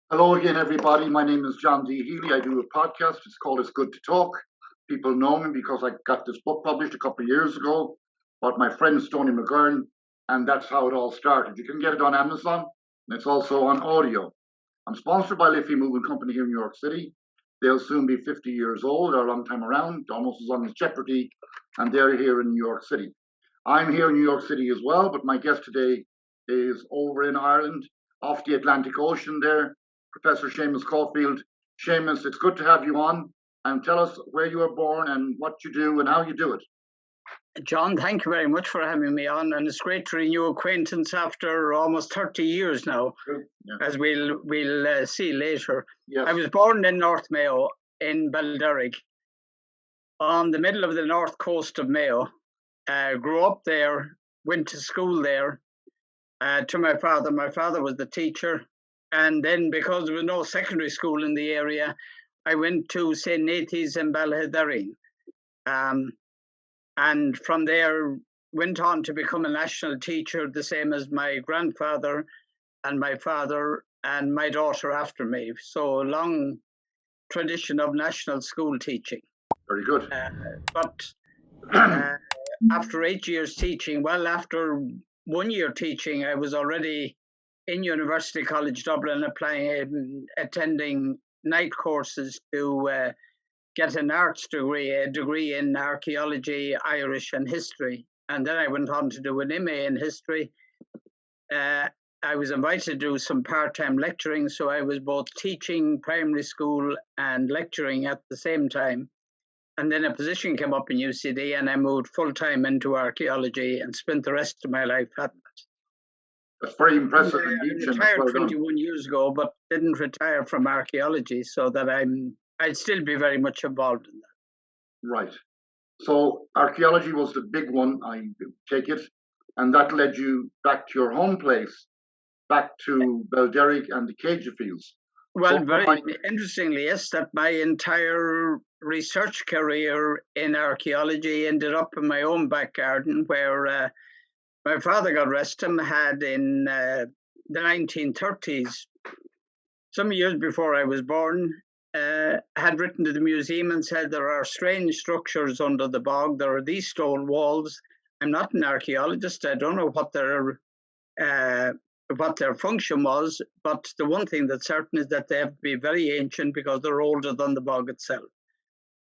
Hello again, everybody. My name is John D Healy. I do a podcast. It's called It's Good to Talk. People know me because I got this book published a couple of years ago about my friend Stoney McGurn, and that's how it all started. You can get it on Amazon, and it's also on audio. I'm sponsored by Liffey Moving Company here in New York City. They'll soon be 50 years old. They're a long time around, almost as long as Jeopardy, and they're here in New York City. I'm here in New York City as well, but my guest today is over in Ireland, off the Atlantic Ocean there. Professor Seamus Caulfield. Seamus, it's good to have you on, and tell us where you were born and what you do and how you do it. John, thank you very much for having me on, and it's great to renew acquaintance after almost 30 years now, as we'll see later. Yes. I was born in North Mayo in Balderrick, on the middle of the north coast of Mayo. Grew up there, went to school there to my father. My father was the teacher. And then, because there was no secondary school in the area, I went to St. Nathan's in Balhedarin. And from there, went on to become a national teacher, the same as my grandfather and my father and my daughter after me. So a long tradition of national school teaching. Very good. But after 8 years teaching, after 1 year teaching, I was already in University College Dublin, attending night courses to get an arts degree, a degree in Archaeology, Irish and History. And then I went on to do an MA in History. I was invited to do some part-time lecturing, so I was both teaching primary school and lecturing at the same time. And then a position came up in UCD and I moved full-time into archaeology and spent the rest of my life at it. That's very impressive. I retired 21 years ago, but didn't retire from archaeology, so that I'd still be very much involved in that. Right. So archaeology was the big one, I take it, and that led you back to your home place, back to Balderrick and the Cage Fields. Well, very interestingly, yes, that my entire research career in archaeology ended up in my own back garden, where my father, God rest him, had in the 1930s, some years before I was born, had written to the museum and said, there are strange structures under the bog. There are these stone walls. I'm not an archaeologist. I don't know what their function was, but the one thing that's certain is that they have to be very ancient because they're older than the bog itself.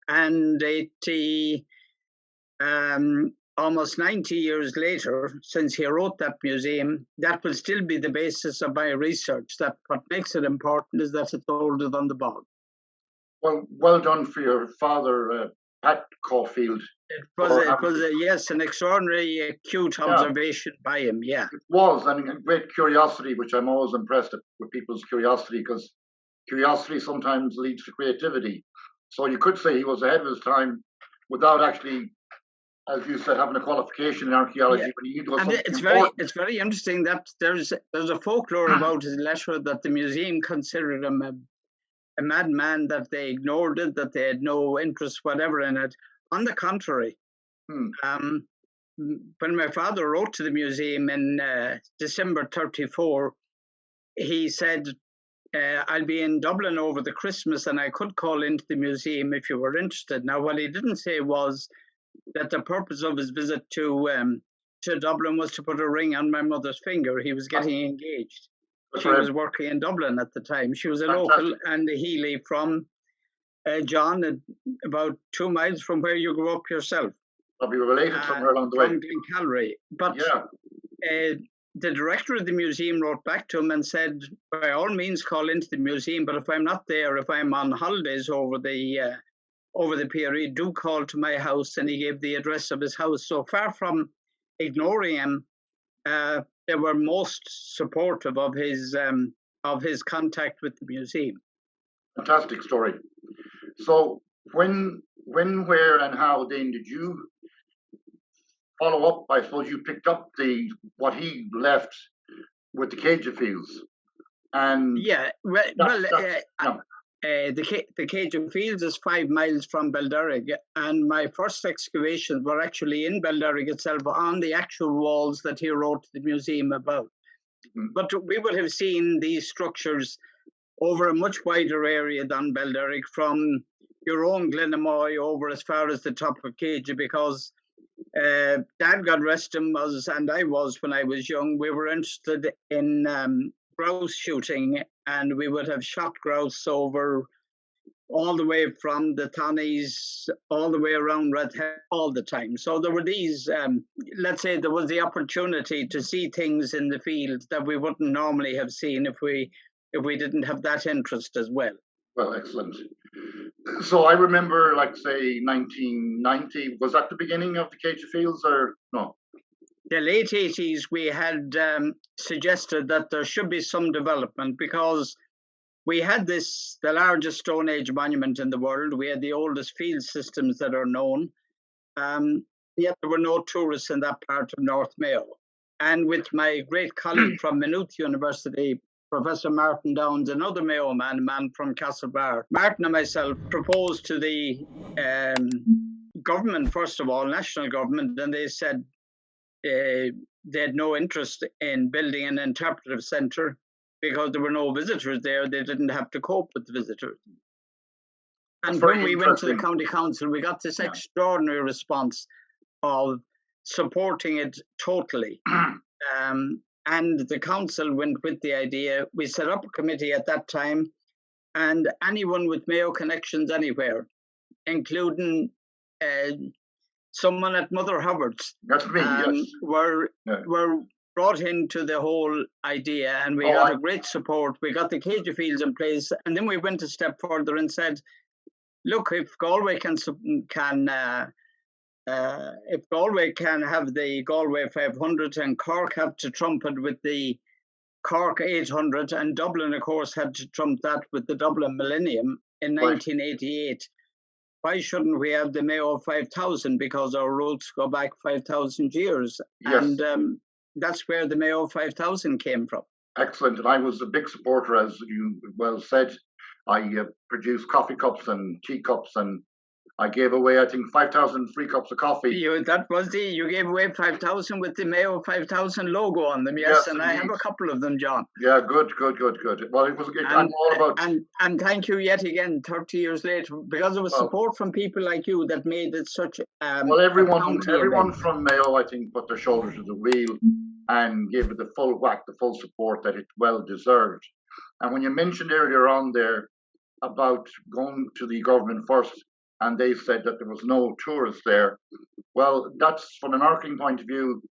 And almost 90 years later, since he wrote that museum, that will still be the basis of my research. That what makes it important is that it's older than the bog. Well done for your father, Pat Caulfield. It was an extraordinary acute observation by him, yeah. It was, and a great curiosity, which I'm always impressed with people's curiosity, because curiosity sometimes leads to creativity. So you could say he was ahead of his time without actually, as you said, having a qualification in archaeology. Yeah. But he was and it's very interesting that there's a folklore about his letter that the museum considered him a madman, that they ignored it, that they had no interest whatever in it. On the contrary, when my father wrote to the museum in December 34, he said, I'll be in Dublin over the Christmas and I could call into the museum if you were interested. Now, what he didn't say was that the purpose of his visit to Dublin was to put a ring on my mother's finger. He was getting engaged. She was working in Dublin at the time. She was a local and a Healy from John, about 2 miles from where you grew up yourself. Probably related somewhere along the way. From Glencalry. But the director of the museum wrote back to him and said, by all means call into the museum, but if I'm not there, if I'm on holidays over the period, do call to my house. And he gave the address of his house. So far from ignoring him, they were most supportive of his contact with the museum. Fantastic story. So when, where, and how then did you follow up? I suppose you picked up what he left with the Cage Fields, and the Cage Fields is 5 miles from Balderrick, and my first excavations were actually in Balderrick itself, on the actual walls that he wrote to the museum about. Mm-hmm. But we would have seen these structures over a much wider area than Belderic, from your own Glenamoy over as far as the top of Ceide, because Dad, God rest him, was, and I was when I was young, we were interested in grouse shooting, and we would have shot grouse over all the way from the Tonnies all the way around Redhead all the time. So there were these, let's say there was the opportunity to see things in the field that we wouldn't normally have seen if we didn't have that interest as well. Well, excellent. So I remember, like, say, 1990, was that the beginning of the Ceide Fields or no? The late 80s, we had suggested that there should be some development, because we had the largest Stone Age monument in the world. We had the oldest field systems that are known. Yet there were no tourists in that part of North Mayo. And with my great colleague from Maynooth University, Professor Martin Downs, another Mayo man, a man from Castlebar, Martin and myself proposed to the government, first of all, national government, and they said they had no interest in building an interpretive centre, because there were no visitors there. They didn't have to cope with the visitors. And when we went to the county council, we got this extraordinary response of supporting it totally. And the council went with the idea. We set up a committee at that time, and anyone with Mayo connections anywhere, including someone at Mother Hubbard's, that's me, yes, were brought into the whole idea, and we got a great support. We got the Ceide Fields in place, and then we went a step further and said, look, if Galway can have the Galway 500, and Cork have to trump it with the Cork 800, and Dublin, of course, had to trump that with the Dublin Millennium in 1988. Why shouldn't we have the Mayo 5000? Because our roots go back 5,000 years. Yes. And that's where the Mayo 5000 came from. Excellent. And I was a big supporter, as you well said. I produced coffee cups and tea cups, and I gave away, I think, 5,000 free cups of coffee. You gave away 5,000 with the Mayo 5000 logo on them, yes, and indeed. I have a couple of them, John. Yeah, good. Well, I'm all about... And thank you yet again, 30 years later, because of the support from people like you that made it such well, everyone from Mayo, I think, put their shoulders to the wheel and gave it the full whack, the full support that it well deserved. And when you mentioned earlier on there about going to the government first, and they said that there was no tourists there. Well, that's, from an marketing point of view,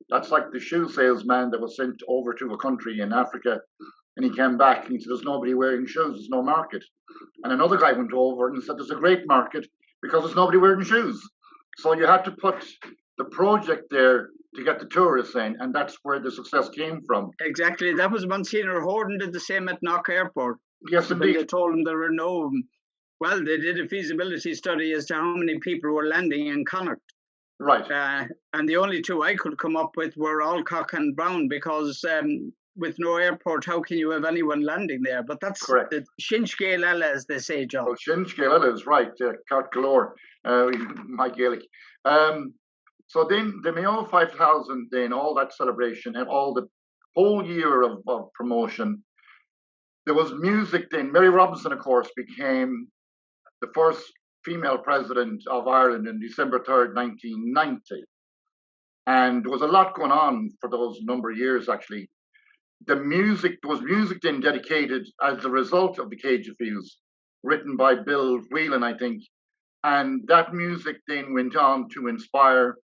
that's like the shoe salesman that was sent over to a country in Africa, and he came back and he said, there's nobody wearing shoes, there's no market. And another guy went over and said, there's a great market because there's nobody wearing shoes. So you had to put the project there to get the tourists in, and that's where the success came from. Exactly. That was Monsignor Horden did the same at Knock Airport. Yes, indeed. They told him there were no... Well, they did a feasibility study as to how many people were landing in Connacht. Right. And the only two I could come up with were Alcock and Brown, because with no airport, how can you have anyone landing there? But that's correct. Shin Scéal Eile, as they say, John. Well, Shin Scéal Eile is right. Cart Galore, my Gaelic. So then the Mayo 5000, then all that celebration and all the whole year of promotion, there was music then. Mary Robinson, of course, became the first female president of Ireland in December 3rd, 1990. And there was a lot going on for those number of years, actually. There was music then dedicated as a result of the Ceide Fields, written by Bill Whelan, I think. And that music then went on to inspire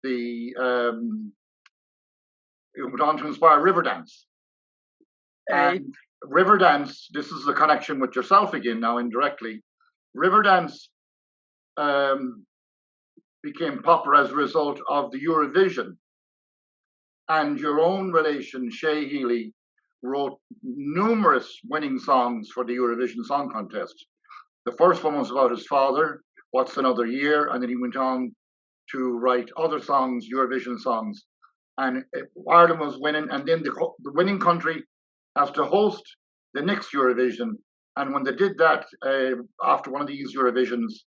Riverdance. And Riverdance, this is a connection with yourself again now indirectly. Riverdance became popular as a result of the Eurovision. And your own relation, Ceide Healy, wrote numerous winning songs for the Eurovision Song Contest. The first one was about his father, What's Another Year, and then he went on to write other songs, Eurovision songs. And Ireland was winning, and then the winning country has to host the next Eurovision. And when they did that, after one of these Eurovisions,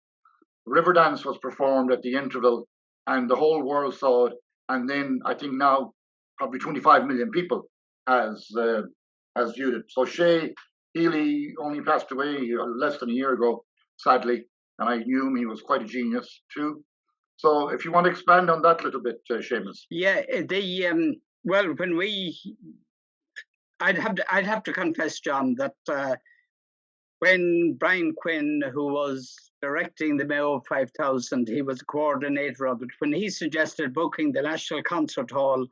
Riverdance was performed at the interval, and the whole world saw it. And then I think now probably 25 million people has viewed it. So Ceide Healy only passed away less than a year ago, sadly, and I knew him. He was quite a genius too. So if you want to expand on that a little bit, Seamus. Yeah, well, I'd have to confess, John, that when Brian Quinn, who was directing the Mayo 5000, he was the coordinator of it, when he suggested booking the National Concert Hall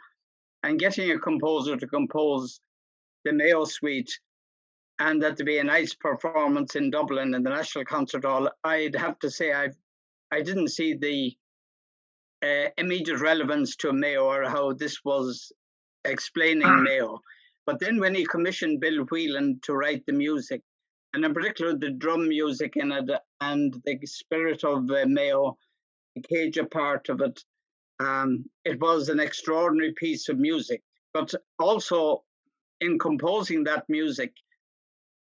and getting a composer to compose the Mayo Suite, and that to be a nice performance in Dublin in the National Concert Hall, I'd have to say I didn't see the immediate relevance to Mayo or how this was explaining Mayo. But then when he commissioned Bill Whelan to write the music, and in particular the drum music in it and the spirit of Mayo, the Cajun part of it, it was an extraordinary piece of music. But also in composing that music,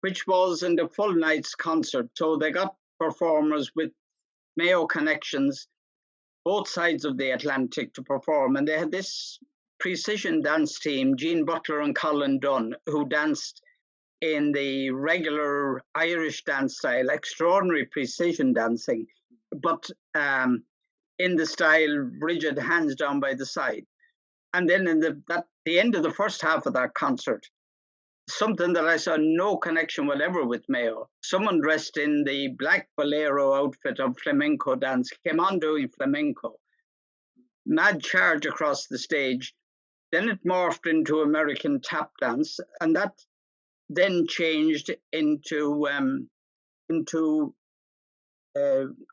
which was in the full night's concert, so they got performers with Mayo connections, both sides of the Atlantic, to perform. And they had this precision dance team, Jean Butler and Colin Dunn, who danced in the regular Irish dance style, extraordinary precision dancing, but in the style rigid, hands down by the side. And then at the end of the first half of that concert, something that I saw no connection whatever with Mayo, someone dressed in the black bolero outfit of flamenco dance came on doing flamenco. Mad charge across the stage. Then it morphed into American tap dance, and that then changed into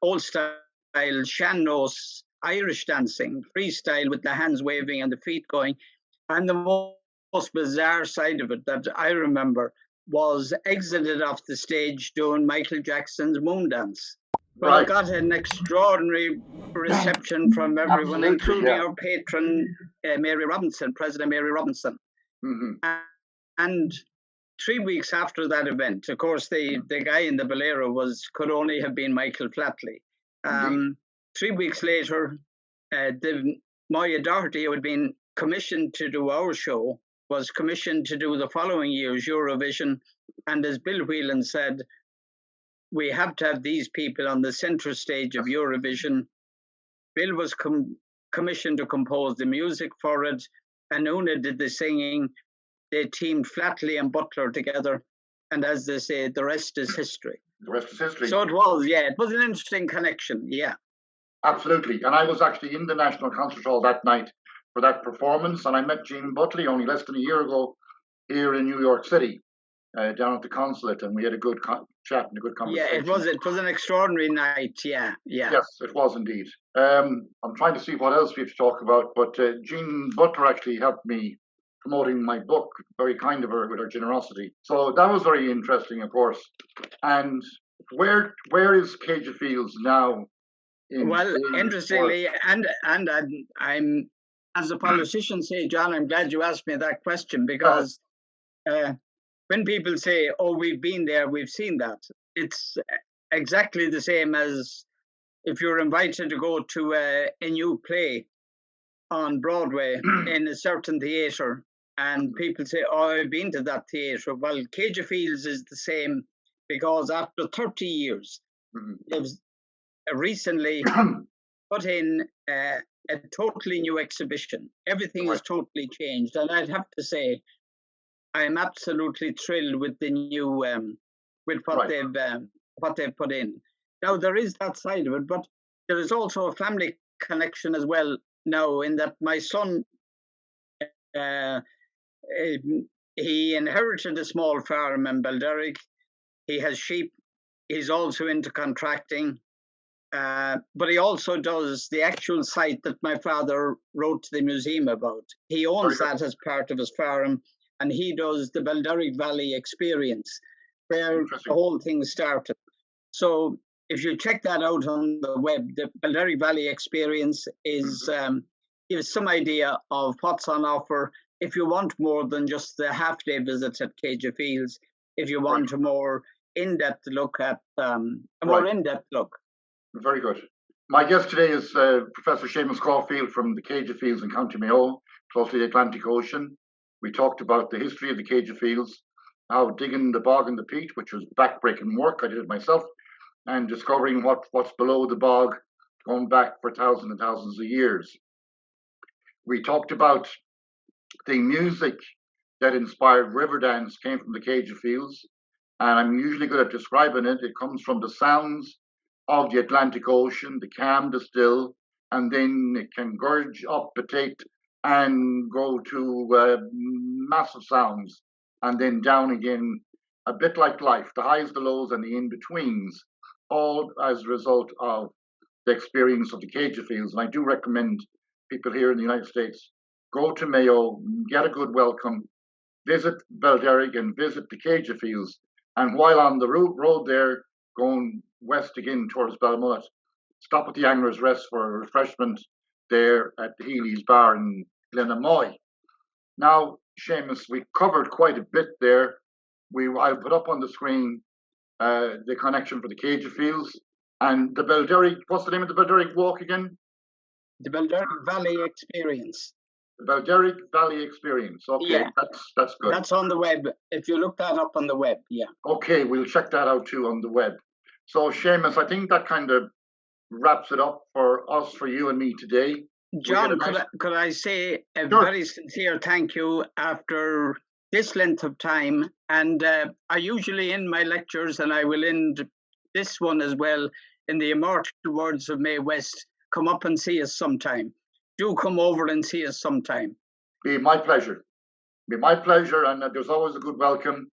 old style sean-nós Irish dancing, freestyle with the hands waving and the feet going. And the most bizarre side of it that I remember was exited off the stage doing Michael Jackson's Moon Dance. Well, I got an extraordinary reception from everyone, including our patron, Mary Robinson, President Mary Robinson. Mm-hmm. And 3 weeks after that event, of course, the guy in the bolero could only have been Michael Flatley. 3 weeks later, the Moya Doherty, who had been commissioned to do our show, was commissioned to do the following year's Eurovision. And as Bill Whelan said, we have to have these people on the centre stage of Eurovision. Bill was commissioned to compose the music for it, and Una did the singing. They teamed Flatley and Butler together, and as they say, the rest is history. The rest is history. So it was an interesting connection, yeah. Absolutely, and I was actually in the National Concert Hall that night for that performance, and I met Jean Butley only less than a year ago here in New York City, down at the consulate, and we had a good chat and a good conversation. Yeah, it was an extraordinary night, yeah. Yes, it was indeed. I'm trying to see what else we have to talk about, but Jean Butler actually helped me promoting my book, very kind of her with her generosity. So that was very interesting, of course. And where is Cajun Fields now? Interestingly, and I'm, as a politician say, John, I'm glad you asked me that question, because when people say, oh, we've been there, we've seen that, it's exactly the same as if you're invited to go to a new play on Broadway in a certain theatre, and people say, oh, I've been to that theatre. Well, Cajun Fields is the same, because after 30 years, they've recently put in a totally new exhibition. Everything is totally changed. And I'd have to say, I'm absolutely thrilled with the new, with what they've put in. Now, there is that side of it, but there is also a family connection as well now, in that my son, he inherited a small farm in Balderrick. He has sheep. He's also into contracting. But he also does the actual site that my father wrote to the museum about. He owns that as part of his farm, and he does the Balderrick Valley experience, where the whole thing started. So if you check that out on the web, the Balderrick Valley experience is gives some idea of what's on offer if you want more than just the half-day visit at Cajun Fields, if you want a more in-depth look at in-depth look. Very good. My guest today is Professor Seamus Caulfield from the Cajun Fields in County Mayo, close to the Atlantic Ocean. We talked about the history of the Cajun Fields how digging the bog and the peat, which was backbreaking work, I did it myself, and discovering what's below the bog, going back for thousands and thousands of years. We talked about the music that inspired Riverdance came from the Cage of Fields, and I'm usually good at describing it. It comes from the sounds of the Atlantic Ocean, the calm, the still, and then it can gurge up, potate, and go to massive sounds, and then down again, a bit like life, the highs, the lows, and the in-betweens, all as a result of the experience of the Cage of Fields. And I do recommend people here in the United States go to Mayo, get a good welcome, visit Belderrig and visit the Cage of Fields. And while on the road there, going west again towards Balmullet, stop at the Anglers Rest for a refreshment there at the Healy's Bar in Glenamoy. Now, Seamus, we covered quite a bit there. I'll put up on the screen the connection for the Cage of Fields and the Belderrig. What's the name of the Belderrig walk again? The Belderrig Valley Experience. The Belderrig Valley Experience. Okay, yeah. That's good. That's on the web. If you look that up on the web, yeah. Okay, we'll check that out too on the web. So, Seamus, I think that kind of wraps it up for us, for you and me today. John, could I say a very sincere thank you after this length of time? And I usually end my lectures, and I will end this one as well, in the immortal words of Mae West: come up and see us sometime. Do come over and see us sometime. Be my pleasure. Be my pleasure, and there's always a good welcome.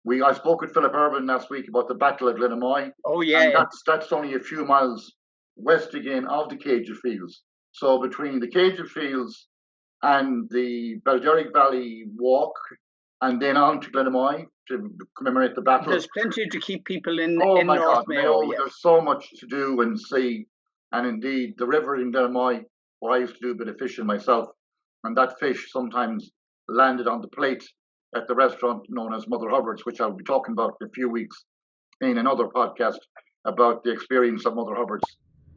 I spoke with Philip Urban last week about the Battle of Glenamoy. Oh yeah. And that's only a few miles west again of the Cage of Fields. So between the Cage of Fields and the Belderrig Valley Walk, and then on to Glenamoy to commemorate the battle. There's plenty to keep people in my North God, Mayo. No, there's so much to do and see. And indeed, the river in Glenamoy, where I used to do a bit of fishing myself, and that fish sometimes landed on the plate at the restaurant known as Mother Hubbard's, which I'll be talking about in a few weeks in another podcast about the experience of Mother Hubbard's,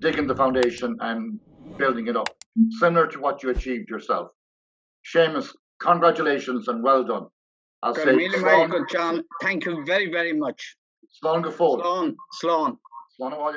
digging the foundation and building it up, similar to what you achieved yourself. Seamus, congratulations and well done. I'll say very good, John. Thank you very, very much. Slán go fóill. Slán. Slán.